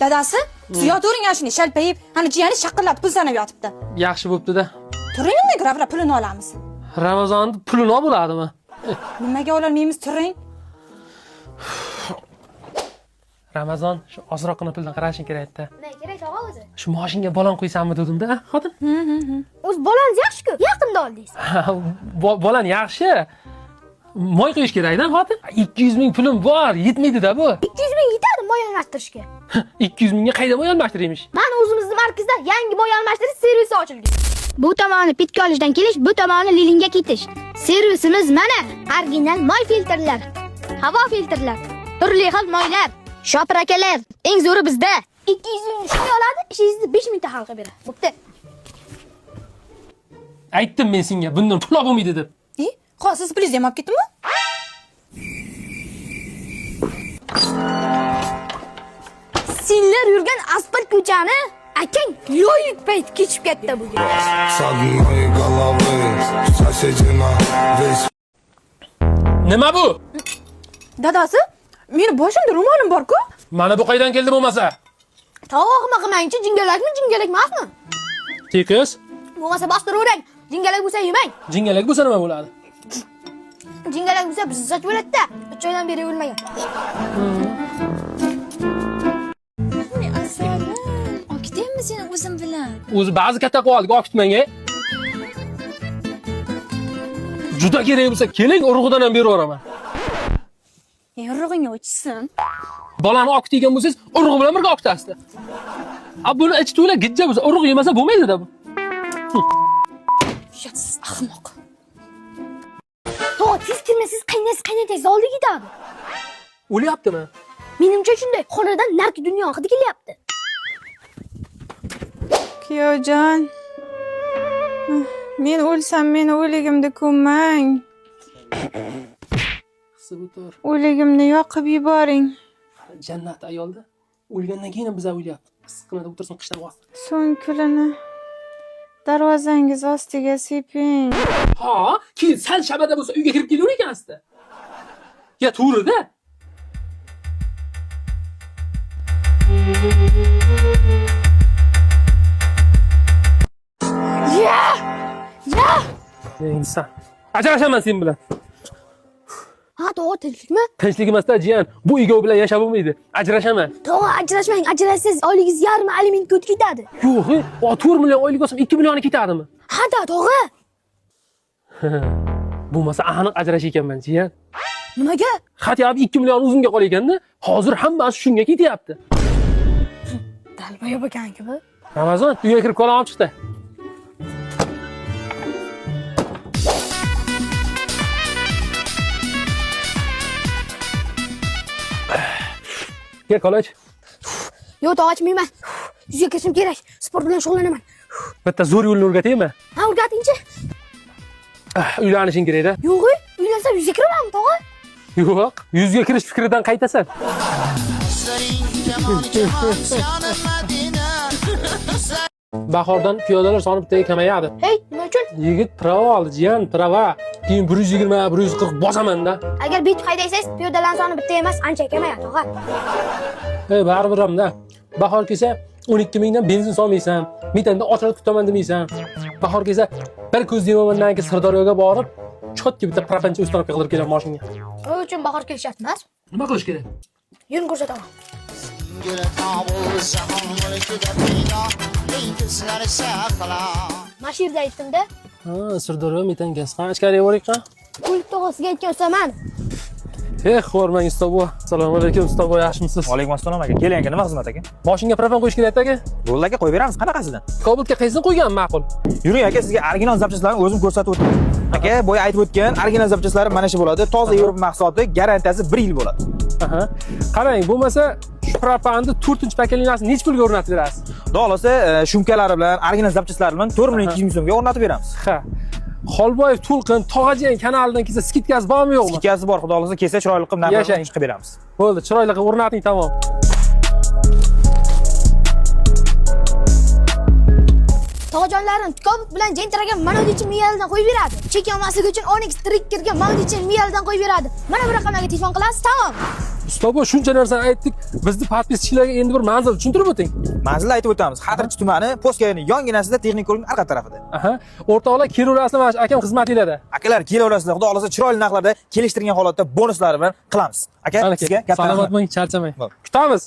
Dadasi, ziyodavring yoshini shalpayib, ana jiyani shaqillatib pul sanab yotibdi. Yaxshi bo'pti-da. Turing, nima gravra pulini olamiz. Ramazonda pulini olib bo'ladimi? Nimaga ololmaymiz, turing. Ramazon, shu ozroqgina puldan qarashing kerak-da. Nima kerak tog'a o'zi? Shu moshinga balon qo'ysammi dedim-da, xotin. O'z bolangiz yaxshi-ku. Yaqinda oldingiz. Bolan yaxshi. Moy qo'yish kerak-da, xotin. 200 ming pulim bor, yetmaydi-da bu. 200 ming yetadi moy almashtirishga. 200 mingga qayda moy almashtiraymish? Mana o'zimizning markazda yangi moy almashtirish servisi ochilgan. Bu tomoni pitka olishdan kelish, bu tomoni lilinga ketish. Servisimiz mana original moy filtrlar, havo filtrlar, turli xil moylar, shoprakalar. Eng zo'ri bizda 200 ming shunday oladi, ishingizni 5 mingta hal qilib beradi. Bo'pti. Aytdim men senga, bundan pul olmaydi deb. Siz pulingizni ham olib ketdingmi? Senlar yurgan asfalt ko'chani akang yo'yib payt kechib ketdi bugun. Nima bu? Dadasi, meni boshimda ro'molim bor-ku. Mana bu qaydan keldi bo'lmasa? Tog'ma qilmangchi, jingalakmi, jingalak emasmi? Tekis, Bo'lmasa bostiravering. Jingalak bo'lsa yemang. jingalak bo'lsa nima bo'ladi? Jingalak bo'lsa bizzat bo'ladi-da. 3 oydan beri o'lmagan. Voy asalim, okitaymi seni o'zim bilan? O'zi ba'zi katta qoldik, okitmang-a. Juda kerak bo'lsa, keling, urug'idan ham berib yuboraman. Urug'ingga o'chsin. Bolani okitgan bo'lsangiz, urug'i bilan birga okitasizda. Buni ichi to'la gijja bo'lsa, urug' yemasa bo'lmaydi-da bu. Uyatsiz ahmoq. To'g'ri, siz kirmasiz qaynaysiz oldi ketadi. O'lyaptimi? Menimcha shunday xonadan narki dunyo hidi kelyapti. Kuyovjon. Men o'lsam, meni o'ligimda ko'mang. Qisib o'tir. O'ligimni yoqib yuboring. Jannat ayolda o'lgandan keyin biz o'lyapti. Issiqqina o'tirsin, qishdan vaqt. So'ng kulini darvozangiz ostiga seping. Ha, keyin sal shabada bo'lsa uyga kirib kelaver ekansizda. Ya to'g'ri-da. Ya! Inson. Ajrashaman sen bilan. Ha, to'g'ri, tinchlikmi? Tinchlik emasda, jiyan. Bu egov bilan yashab bo'lmaydi. Ajrashaman. To'g'ri, ajrashmang. Ajrashsiz oyligingiz yarmi alimentga o'tib ketadi. Yo'q, 4 million oylik olsam 2 millioni ketadimi? Ha-da, to'g'ri. Bo'lmasa aniq ajrash ekanman, jiyan. Nimaga? Xatyab 2 million o'zimga qol ekanda, hozir hammasi shunga ketyapti. Dalboya bo'lgan-ku bu. Ramazon, uyga kirib qolam chiqdi. Gel kolaj. Yo'q, to'g'ri ichmayman. Yuzga kirishim kerak. Sport bilan shug'ullanaman. Bitta zo'r yo'lni o'rgataymi? Ha, o'rgatingchi. Uylanishing kerak-da. Yo'q, uylansam yuzga kiramanmi, to'g'ri? Yo'q, yuzga kirish fikridan qaytasan. Bahordan piyodalar soni bittaga kamayadi. Hey, nima uchun? Yigit pravo oldi, jiyan, pravo. Keyin 120, 140 bosaman-da. Agar bitib haydaysiz, piyodalar soni bitta emas, ancha kamayadi, to'g'ri. Baribir hamda. Bahor kelsa 12 mingdan benzin solmaysan, metanda ochilib kutaman demaysan. Bahor kelsa bir ko'z demomandan keyin Sirdaryoga borib, chotga bitta propancha ustanobga qilib kelaman mashinaga. O uchun bahor kelishyapti emas? Nima qilish kerak? Yo'lni ko'rsataman. Mana yerda aytdim-da. Sirdaryo metan gaz. Ichkariga boring-qa. Pul to'g'risiga aytgan o'saman. Xo'rmang ustobo. Assalomu alaykum ustobo, yaxshimisiz? Va alaykum assalom aka. Keling aka, nima xizmat aka? Moshinga propan qo'yish kerak aka. Bo'ldi aka, qo'yib beramiz. Qanaqasidan? Kobultga qaysini qo'ygan ma'qul? Yuring aka, sizga original zapchastlarni o'zim ko'rsatib o'taman. Aka, boya aytib o'tgan, original zapchastlari mana shu bo'ladi. Toza Yevropa mahsuloti, garantiyasi 1 yil bo'ladi. Aha. Qarang, bo'lmasa shu propanni 4-paketlanasini nech pulga o'rnatib berasiz? Xudo xolasa, shumkalari bilan, original zapchastlari bilan 4 million 200 ming so'mga o'rnatib beramiz. Ha. Xolboyev To'lqin Tog'ajiyan kanalidan kelsa skitkasi bormi yo'qmi? Skitkasi bor, xudo xolasa, kelsa chiroyli qilib narxini chiqib beramiz. Bo'ldi, chiroyli qilib o'rnating, tamom. Tog'jonlarim Tkobut bilan Gentraga mana bu uchun miyalidan qo'yib beradi. Chek olmasligi uchun Onyx Trickerga mana bu uchun miyalidan qo'yib beradi. Mana bu raqamlarga telefon qilasiz, tamom. Ustobo, shuncha narsani aytdik. Bizni podpischilarga endi bir manzil tushuntirib o'ting. Manzilni aytib o'tamiz. Xatirchi tumani Poskayning yonginasida texnik ko'rikning orqa tarafida. Aha. O'rtoqlar, kelaverasizlar mana shu akam xizmatinglarda. Akalar kelaverasizlar. Xudo xolasa chiroyli narxlarda kelishtirgan holatda bonuslari bilan qilamiz. Aka, sizga katta salomat bo'ling, charchamang. Kutamiz.